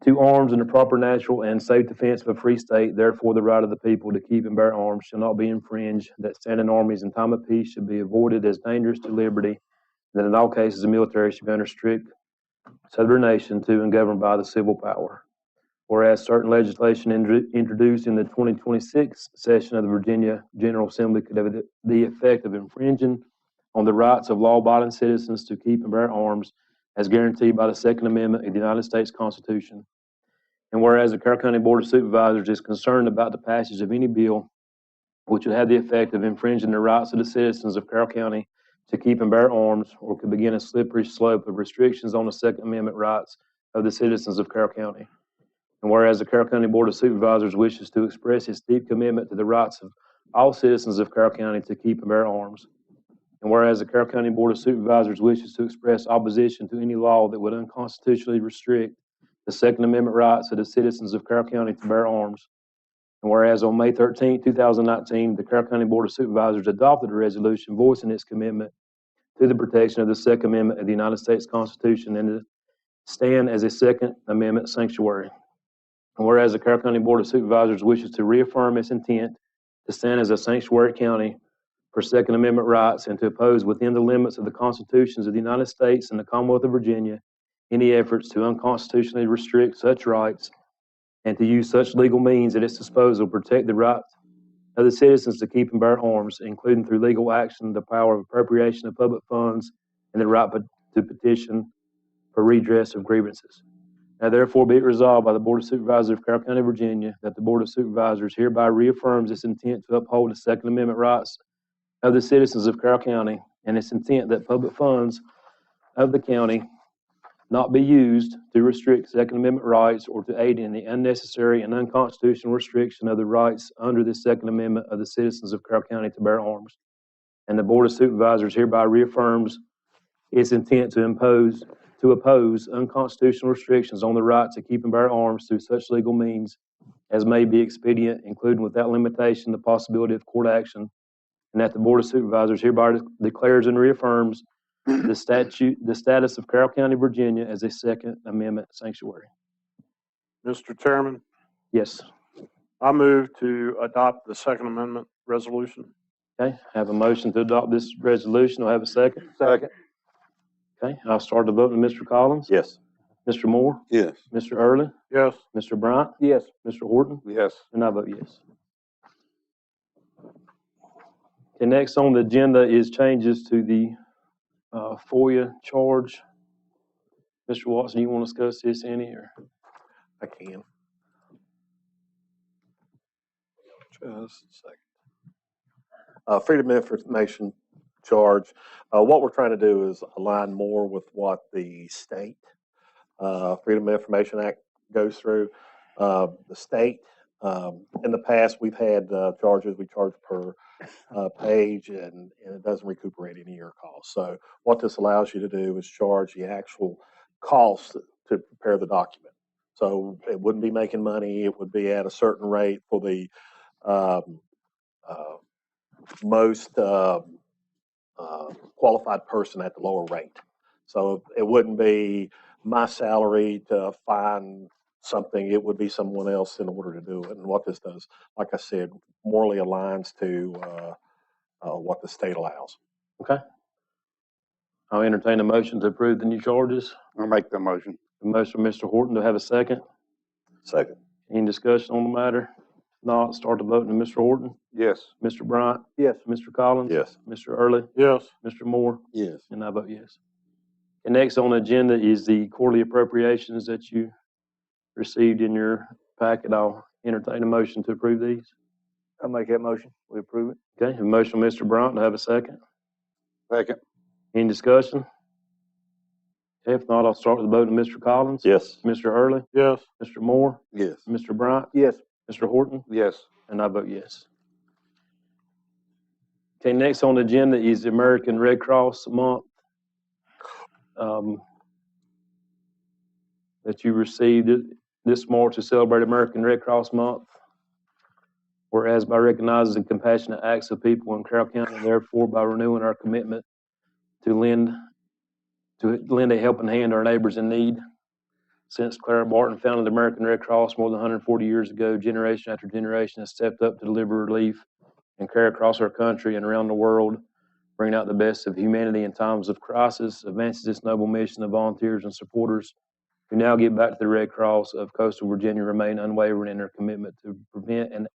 to arms in the proper natural and safe defense of a free state, therefore the right of the people to keep and bear arms shall not be infringed, that standing armies in time of peace should be avoided as dangerous to liberty, and that in all cases the military should be under strict subordination to and governed by the civil power. Whereas certain legislation introduced in the 2026 session of the Virginia General Assembly could have the effect of infringing on the rights of law-abiding citizens to keep and bear arms as guaranteed by the Second Amendment of the United States Constitution. And whereas the Carroll County Board of Supervisors is concerned about the passage of any bill which would have the effect of infringing the rights of the citizens of Carroll County to keep and bear arms, or could begin a slippery slope of restrictions on the Second Amendment rights of the citizens of Carroll County. And whereas the Carroll County Board of Supervisors wishes to express its deep commitment to the rights of all citizens of Carroll County to keep and bear arms. And whereas the Carroll County Board of Supervisors wishes to express opposition to any law that would unconstitutionally restrict the Second Amendment rights of the citizens of Carroll County to bear arms. And whereas on May 13, 2019, the Carroll County Board of Supervisors adopted a resolution voicing its commitment to the protection of the Second Amendment of the United States Constitution and to stand as a Second Amendment sanctuary. And whereas the Carroll County Board of Supervisors wishes to reaffirm its intent to stand as a sanctuary county for Second Amendment rights and to oppose within the limits of the constitutions of the United States and the Commonwealth of Virginia any efforts to unconstitutionally restrict such rights and to use such legal means at its disposal to protect the right of the citizens to keep and bear arms, including through legal action, the power of appropriation of public funds, and the right to petition for redress of grievances. Now therefore be it resolved by the Board of Supervisors of Carroll County, Virginia, that the Board of Supervisors hereby reaffirms its intent to uphold the Second Amendment rights of the citizens of Carroll County and its intent that public funds of the county not be used to restrict Second Amendment rights or to aid in the unnecessary and unconstitutional restriction of the rights under the Second Amendment of the citizens of Carroll County to bear arms. And the Board of Supervisors hereby reaffirms its intent to oppose unconstitutional restrictions on the right to keep and bear arms through such legal means as may be expedient, including without limitation the possibility of court action, and that the Board of Supervisors hereby declares and reaffirms the status of Carroll County, Virginia as a Second Amendment sanctuary. Mr. Chairman, Yes. I move to adopt the Second Amendment resolution. Okay, I have a motion to adopt this resolution. Do I have a second? Second. Okay, I'll start the vote with Mr. Collins. Yes. Mr. Moore, Yes. Mr. Early, Yes. Mr. Bryant, Yes. Mr. Horton, Yes. and I vote yes. Okay, next on the agenda is changes to the FOIA charge. Mr. Watson, you want to discuss this any, or? I can. Just a second. Freedom of information charge. What we're trying to do is align more with what the state Freedom of Information Act goes through. The state, in the past, we've had charges. We charge per page, and it doesn't recuperate any of your costs. So what this allows you to do is charge the actual cost to prepare the document. So it wouldn't be making money. It would be at a certain rate for the most qualified person at the lower rate. So it wouldn't be my salary to find something. It would be someone else in order to do it. And what this does, like I said, morally aligns to what the state allows. Okay. I'll entertain a motion to approve the new charges. I'll make the motion. A motion from Mr. Horton. Do I have a second? Second. Any discussion on the matter? If not, start the voting to Mr. Horton, Yes. Mr. Bryant, Yes. Mr. Collins. Yes. Mr. Early, Yes. Mr. Moore, Yes. and I vote yes. And next on the agenda is the quarterly appropriations that you received in your packet. I'll entertain a motion to approve these. I'll make that motion. We approve it. Okay, a motion from Mr. Bryant. Do I have a second? Second. Any discussion? Okay, if not, I'll start with the vote of Mr. Collins. Yes. Mr. Early, Yes. Mr. Moore, Yes. Mr. Bryant, Yes. Mr. Horton, Yes. and I vote yes. Okay, next on the agenda is the American Red Cross Month that you received this March to celebrate American Red Cross Month. Whereas by recognizing the compassionate acts of people in Carroll County, and therefore by renewing our commitment to lend a helping hand to our neighbors in need. Since Clara Barton founded the American Red Cross more than 140 years ago, generation after generation has stepped up to deliver relief and care across our country and around the world, bringing out the best of humanity in times of crisis, advances this noble mission of volunteers and supporters who now give back to the Red Cross of Coastal Virginia remain unwavering in their commitment to prevent and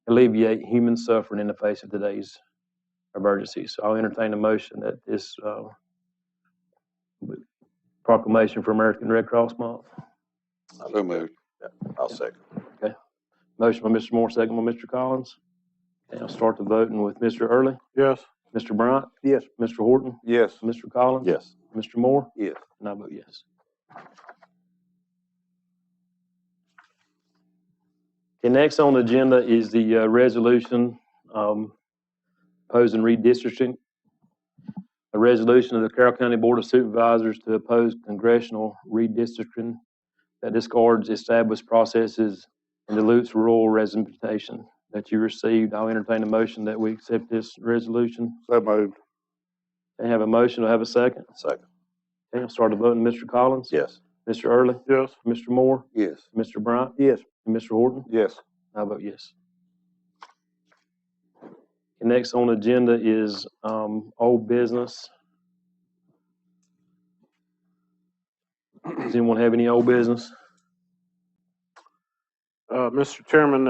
alleviate human suffering in the face of today's emergencies. So I'll entertain a motion that this proclamation for American Red Cross Month. So moved. I'll second. Motion by Mr. Moore, second by Mr. Collins. Okay, I'll start the voting with Mr. Early, Yes. Mr. Bryant, Yes. Mr. Horton, Yes. Mr. Collins. Yes. Mr. Moore, Yes. and I vote yes. Okay, next on the agenda is the resolution opposing redistricting. A resolution of the Carroll County Board of Supervisors to oppose congressional redistricting that discards established processes and dilutes rural representation that you received. I'll entertain a motion that we accept this resolution. So moved. I have a motion. Do I have a second? Second. Okay, I'll start the voting. Mr. Collins? Yes. Mr. Early? Yes. Mr. Moore? Yes. Mr. Bryant? Yes. And Mr. Horton? Yes. I vote yes. And next on the agenda is old business. Does anyone have any old business? Mr. Chairman,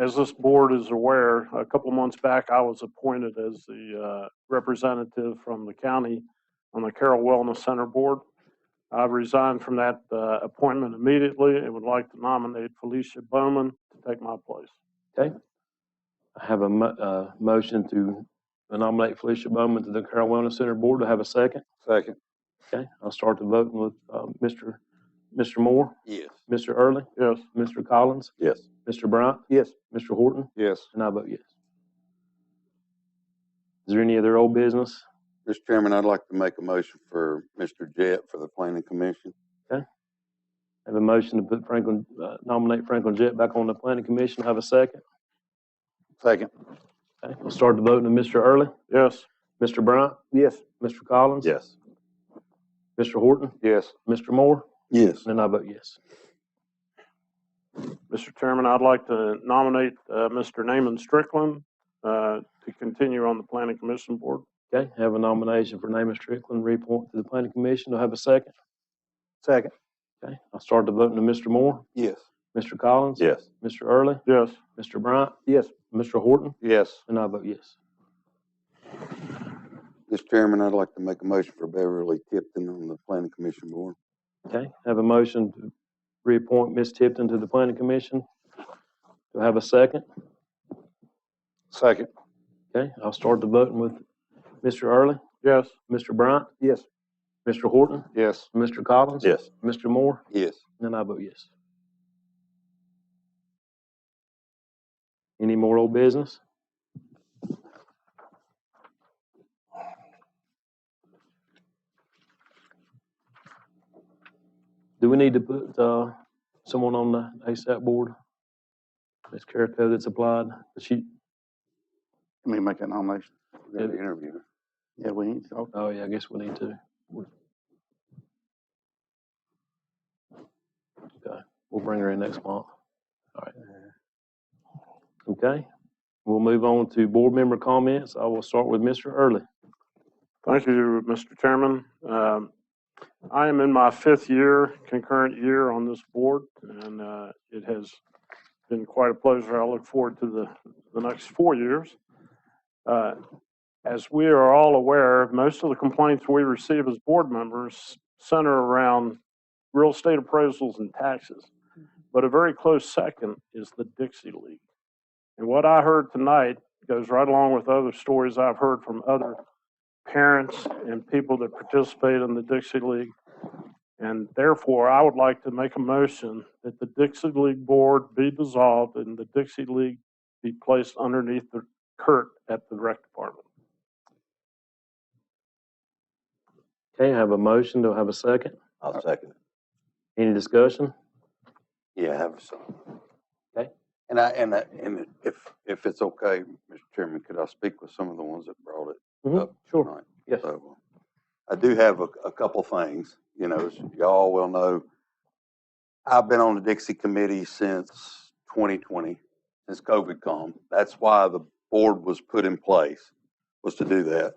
as this board is aware, a couple months back, I was appointed as the representative from the county on the Carroll Wellness Center Board. I resigned from that appointment immediately and would like to nominate Felicia Bowman to take my place. Okay. I have a motion to nominate Felicia Bowman to the Carroll Wellness Center Board. Do I have a second? Second. Okay, I'll start the voting with Mr. Moore, Yes. Mr. Early, Yes. Mr. Collins, Yes. Mr. Bryant, Yes. Mr. Horton, Yes. and I vote yes. Is there any other old business? Mr. Chairman, I'd like to make a motion for Mr. Jett for the Planning Commission. I have a motion to put nominate Franklin Jett back on the Planning Commission. Have a second? Second. Okay, we'll start the voting with Mr. Early, Yes. Mr. Bryant, Yes. Mr. Collins, Yes. Mr. Horton, Yes. Mr. Moore, Yes. and I vote yes. Mr. Chairman, I'd like to nominate Mr. Naaman Strickland to continue on the Planning Commission Board. Okay, have a nomination for Naaman Strickland, reappoint to the Planning Commission. Do I have a second? Second. Okay, I'll start the voting with Mr. Moore, Yes. Mr. Collins, Yes. Mr. Early, Yes. Mr. Bryant, Yes. Mr. Horton, Yes. and I vote yes. Mr. Chairman, I'd like to make a motion for Beverly Tipton on the Planning Commission Board. Okay, have a motion to reappoint Ms. Tipton to the Planning Commission. Do I have a second? Second. Okay, I'll start the voting with Mr. Early, Yes. Mr. Bryant, Yes. Mr. Horton, Yes. Mr. Collins, Yes. Mr. Moore, Yes. and I vote yes. Any more old business? Do we need to put someone on the ASAP board? Ms. Carrico that's applied, but she, Let me make that nomination. We got to interview her. Yeah, we need to. oh yeah, I guess we need to. Okay, we'll bring her in next month. All right. Okay, we'll move on to board member comments. I will start with Mr. Early. Thank you, Mr. Chairman. I am in my fifth concurrent year on this board, and it has been quite a pleasure. I look forward to the next 4 years. As we are all aware, most of the complaints we receive as board members center around real estate appraisals and taxes. But a very close second is the Dixie League. And what I heard tonight goes right along with other stories I've heard from other parents and people that participate in the Dixie League. And therefore, I would like to make a motion that the Dixie League board be dissolved and the Dixie League be placed underneath the Kurt at the rec department. Okay, I have a motion. Do I have a second? I'll second it. Any discussion? Yeah, I have some. Okay. And if it's okay, Mr. Chairman, could I speak with some of the ones that brought it up Sure. tonight? Yes. So, I do have a couple things, as y'all well know. I've been on the Dixie Committee since 2020, since COVID come. That's why the board was put in place, was to do that.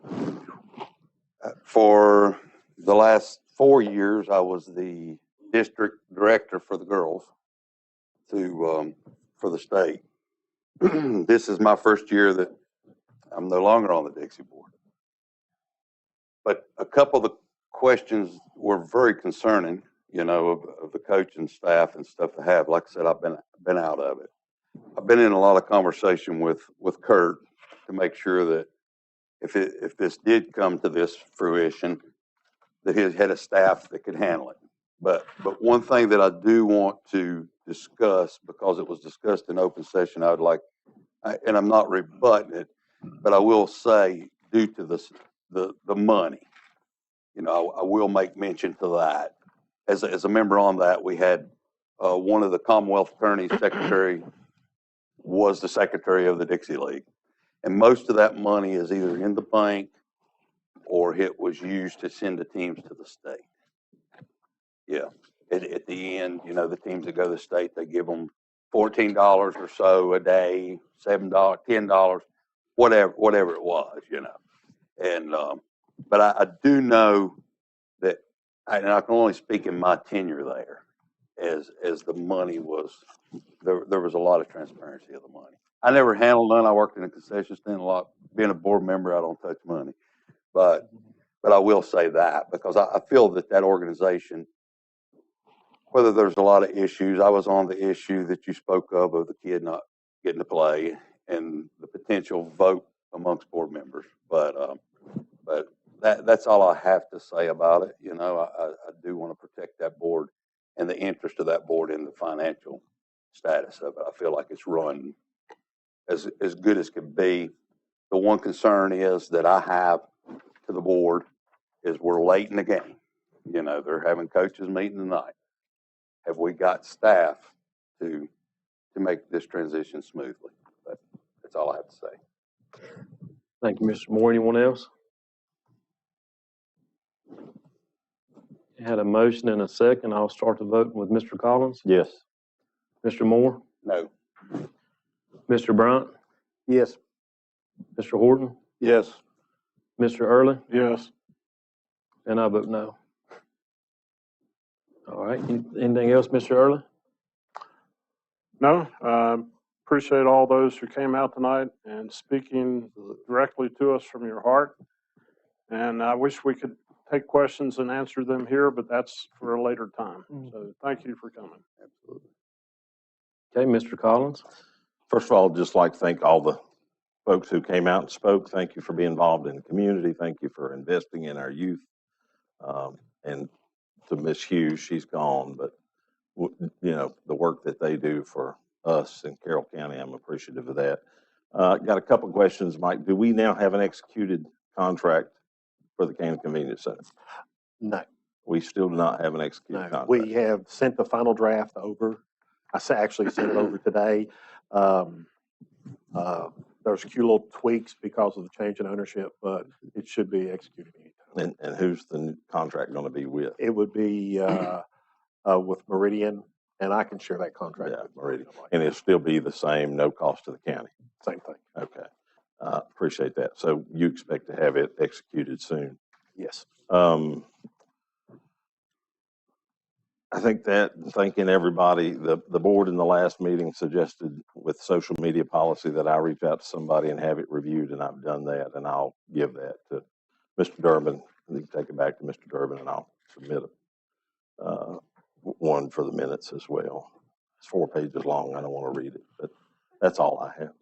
For the last 4 years, I was the district director for the girls for the state. This is my first year that I'm no longer on the Dixie board. But a couple of the questions were very concerning, of the coaching staff and stuff to have. Like I said, I've been out of it. I've been in a lot of conversation with Kurt to make sure that if this did come to this fruition, that he had a staff that could handle it. But one thing that I do want to discuss, because it was discussed in open session, I would like, and I'm not rebutting it, but I will say, due to the money, I will make mention to that. As a member on that, we had one of the Commonwealth Attorney's secretary was the secretary of the Dixie League. And most of that money is either in the bank or it was used to send the teams to the state. Yeah. At the end, the teams that go to the state, they give them $14 or so a day, $7, $10, whatever it was, And, but I do know that, and I can only speak in my tenure there, as the money was, there was a lot of transparency of the money. I never handled none. I worked in a concession stand a lot. Being a board member, I don't touch money. But But I will say that because I feel that that organization, whether there's a lot of issues, I was on the issue that you spoke of the kid not getting to play and the potential vote amongst board members. But that's all I have to say about it. You know, I do want to protect that board and the interest of that board in the financial status of it. I feel like it's run as good as can be. The one concern is that I have to the board is we're late in the game. You know, they're having coaches meeting tonight. Have we got staff to make this transition smoothly? That's all I have to say. Thank you, Mr. Moore. Anyone else? Had a motion and a second. I'll start the voting with Mr. Collins. Yes. Mr. Moore? No. Mr. Bryant? Yes. Mr. Horton? Yes. Mr. Early? Yes. And I vote no. All right. Anything else, Mr. Early? No, appreciate all those who came out tonight and speaking directly to us from your heart. And I wish we could take questions and answer them here, but that's for a later time. So thank you for coming. Absolutely. Okay, Mr. Collins. First of all, I'd just like to thank all the folks who came out and spoke. Thank you for being involved in the community. Thank you for investing in our youth. And to Miss Hughes, she's gone, but you know, the work that they do for us in Carroll County, I'm appreciative of that. Got a couple of questions, Mike. Do we now have an executed contract for the Canaan Convenience Center? No. We still do not have an executed No, contract. We have sent the final draft over. Actually sent it over today. There's a few little tweaks because of the change in ownership, but it should be executed anytime. And who's the contract going to be with? It would be with Meridian, and I can share that contract. Yeah, with Meridian. And it'll still be the same, no cost to the county. Same thing. Okay. Appreciate that. So you expect to have it executed soon? Yes. I think that, thanking everybody, the board in the last meeting suggested with social media policy that I reach out to somebody and have it reviewed, and I've done that, and I'll give that to Mr. Durbin. You can take it back to Mr. Durbin, and I'll submit one for the minutes as well. It's 4 pages long. I don't want to read it, but that's all I have.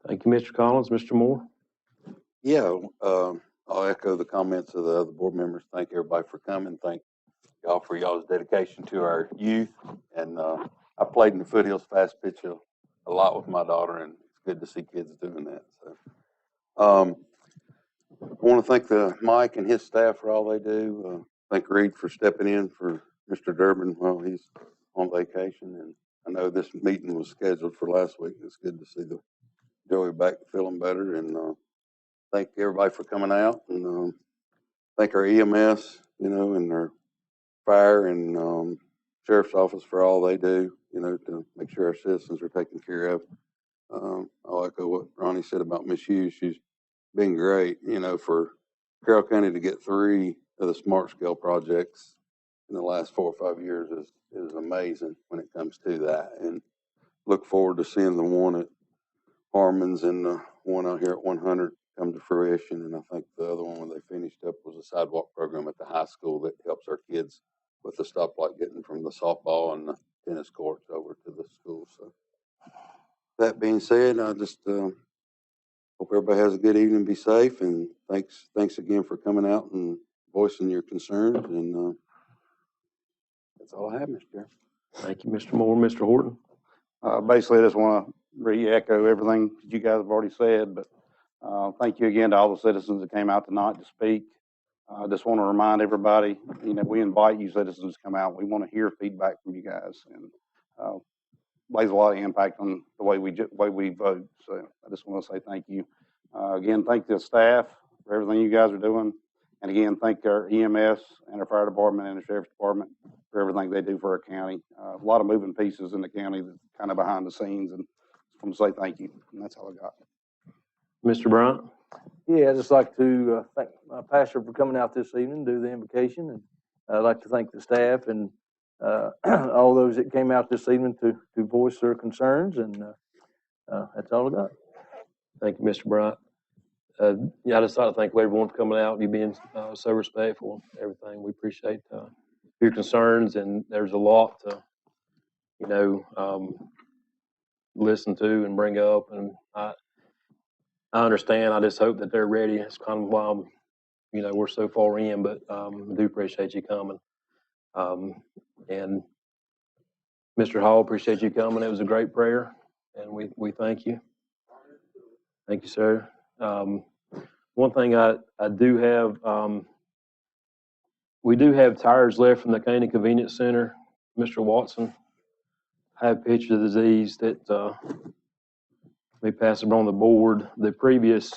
Thank you, Mr. Collins. Mr. Moore? Yeah, I'll echo the comments of the other board members. Thank everybody for coming. Thank y'all for y'all's dedication to our youth. And I played in the Foothills fast pitch a lot with my daughter, and it's good to see kids doing that. So, I want to thank Mike and his staff for all they do. Thank Reed for stepping in for Mr. Durbin while he's on vacation. And I know this meeting was scheduled for last week. It's good to see Joey back feeling better. And thank everybody for coming out, and thank our EMS, you know, and our fire and sheriff's office for all they do, you know, to make sure our citizens are taken care of. I'll echo what Ronnie said about Miss Hughes. She's been great, you know, for Carroll County to get 3 of the smart scale projects in the last 4 or 5 years is amazing when it comes to that. And look forward to seeing the one at Harmon's and the one out here at 100 come to fruition. And I think the other one when they finished up was a sidewalk program at the high school that helps our kids with the stoplight getting from the softball and the tennis courts over to the school. So that being said, I just hope everybody has a good evening, be safe, and thanks again for coming out and voicing your concerns. And that's all I have, Mr. Chair. Thank you, Mr. Moore. Mr. Horton? Basically, I just want to re-echo everything that you guys have already said, but thank you again to all the citizens that came out tonight to speak. I just want to remind everybody, you know, we invite you citizens to come out. We want to hear feedback from you guys, and plays a lot of impact on the way we vote. So I just want to say thank you. Again, thank the staff for everything you guys are doing. And again, thank our EMS and our fire department and the sheriff's department for everything they do for our county. A lot of moving pieces in the county that's kind of behind the scenes, and just want to say thank you. And that's all I got. Mr. Bryant? Yeah, I'd just like to thank my pastor for coming out this evening, do the invocation, and I'd like to thank the staff and all those that came out this evening to voice their concerns, and that's all I got. Thank you, Mr. Bryant. Yeah, I just like to thank everyone for coming out and you being so respectful and everything. We appreciate your concerns, and there's a lot to, listen to and bring up, and I understand. I just hope that they're ready. It's kind of why we're so far in, but I do appreciate you coming. And Mr. Hall, appreciate you coming. It was a great prayer, and we thank you. Thank you, sir. One thing I do have, we do have tires left from the Caney Convenience Center. Mr. Watson, I have pictures of these that we passed them on the board. The previous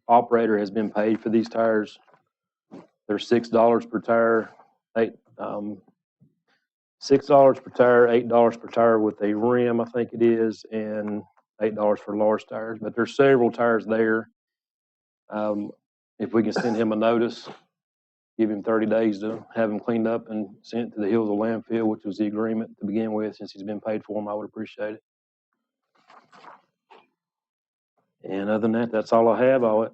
operator has been paid for these tires. They're $6 per tire, $6 per tire, $8 per tire with a rim, I think it is, and $8 for large tires. But there's several tires there. If we can send him a notice, give him 30 days to have them cleaned up and sent to the Hills of landfill, which was the agreement to begin with. Since he's been paid for them, I would appreciate it. And other than that, that's all I have. I'll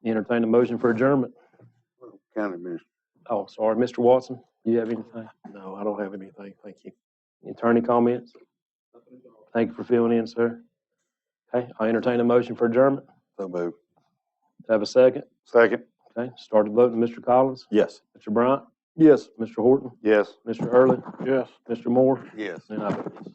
entertain a motion for adjournment. County Administrator. Oh, sorry, Mr. Watson, do you have anything? No, I don't have anything. Thank you. Attorney comments? Thank you for filling in, sir. Okay, I'll entertain a motion for adjournment. So moved. Have a second? Second. Okay, started voting. Mr. Collins? Yes. Mr. Bryant? Yes. Mr. Horton? Yes. Mr. Early? Yes. Mr. Moore? Yes. And I vote yes.